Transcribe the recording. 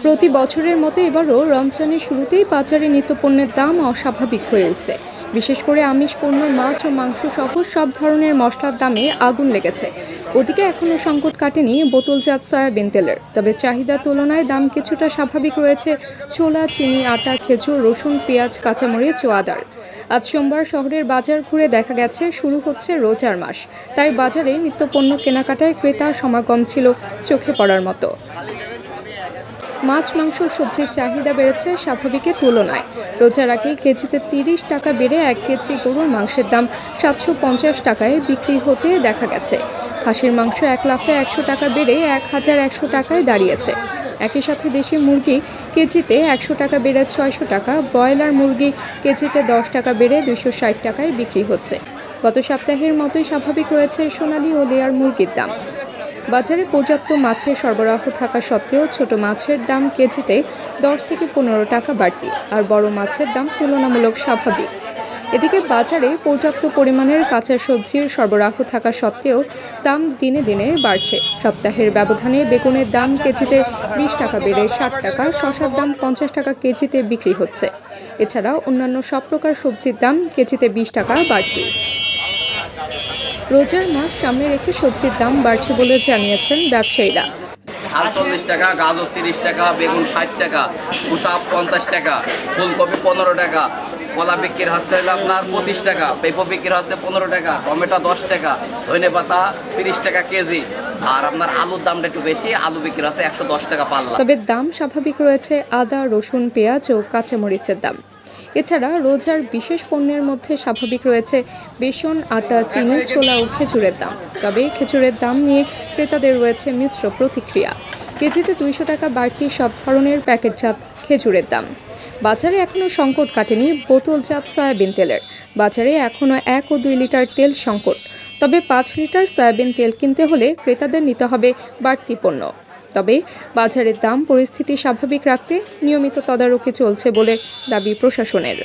প্রতি বছরের মতো এবারও রমজানের শুরুতেই বাজারে নিত্যপণ্যের দাম অস্বাভাবিক হয়ে উঠছে। বিশেষ করে আমিষ পণ্য, মাছ ও মাংস সহ সব ধরনের মশলার দামে আগুন লেগেছে। ওদিকে এখনও সংকট কাটেনি বোতলজাত সয়াবিন তেলের, তবে চাহিদার তুলনায় দাম কিছুটা স্বাভাবিক রয়েছে ছোলা, চিনি, আটা, খেজুর, রসুন, পেঁয়াজ, কাঁচামরিচ ও আদার। আজ সোমবার শহরের বাজার ঘুরে দেখা গেছে শুরু হচ্ছে রোজার মাস, তাই বাজারে নিত্যপণ্য কেনাকাটায় ক্রেতা সমাগম ছিল চোখে পড়ার মতো। মাছ, মাংস, সবজির চাহিদা বেড়েছে স্বাভাবিকের তুলনায়। রোজার আগে কেজিতে ৩০ টাকা বেড়ে ১ কেজি গরুর মাংসের দাম ৭৫০ টাকায় বিক্রি হতে দেখা গেছে। খাসির মাংস এক লাফে ১০০ টাকা বেড়ে ১,১০০ টাকায় দাঁড়িয়েছে। একই সাথে দেশি মুরগি কেজিতে ১০০ টাকা বেড়ে ৬০০ টাকা, ব্রয়লার মুরগি কেজিতে ১০ টাকা বেড়ে ২৬০ টাকায় বিক্রি হচ্ছে। গত সপ্তাহের মতোই স্বাভাবিক রয়েছে সোনালী ও লেয়ার মুরগির দাম। বাজারে পর্যাপ্ত মাছের সরবরাহ থাকা সত্ত্বেও ছোট মাছের দাম কেজিতে ১০ থেকে ১৫ টাকা বাড়তি, আর বড় মাছের দাম তুলনামূলক স্বাভাবিক। এদিকে বাজারে পর্যাপ্ত পরিমাণের কাঁচা সবজির সরবরাহ থাকা সত্ত্বেও দাম দিনে দিনে বাড়ছে। সপ্তাহের ব্যবধানে বেগুনের দাম কেজিতে ২০ টাকা বেড়ে ৬০ টাকা, শসার দাম ৫০ টাকা কেজিতে বিক্রি হচ্ছে। এছাড়াও অন্যান্য সব প্রকার সবজির দাম কেজিতে ২০ টাকা বাড়তি। রোজার মাস সামনে রেখে সবজির দাম বাড়ছে বলে জানিয়েছেন ব্যবসায়ীরা। আলু ৪০ টাকা, গাজর ৩০ টাকা, বেগুন ৬০ টাকা, পুষা ৫০ টাকা, ফুলকপি ১৫ টাকা, কলা বিক্রি হচ্ছে আপনার ২৫ টাকা, পেঁপো বিক্রি হচ্ছে ১৫ টাকা, টমেটো 10 টাকা, ধনে পাতা ৩০ টাকা কেজি। আর আপনার আলুর দামটা একটু বেশি, আলু বিক্রি হচ্ছে ১১০ টাকা পাল্লা। তবে দাম স্বাভাবিক রয়েছে আদা, রসুন, পেঁয়াজ ও কাঁচামরিচের দাম। এছাড়া রোজার বিশেষ পণ্যের মধ্যে স্বাভাবিক রয়েছে বেসন, আটা, চিনি, ছোলা ও খেজুরের দাম। তবে খেজুরের দাম নিয়ে ক্রেতাদের রয়েছে মিশ্র প্রতিক্রিয়া। কেজিতে ২০০ টাকা বাড়তি সব ধরনের প্যাকেটজাত খেজুরের দাম। বাজারে এখনও সংকট কাটেনি বোতলজাত সয়াবিন তেলের। বাজারে এখনও ১ ও ২ লিটার তেল সংকট। তবে ৫ লিটার সয়াবিন তেল কিনতে হলে ক্রেতাদের নিতে হবে বাড়তি পণ্য। তবে বাজারের দাম পরিস্থিতি স্বাভাবিক রাখতে নিয়মিত তদারকি চলছে বলে দাবি প্রশাসনের।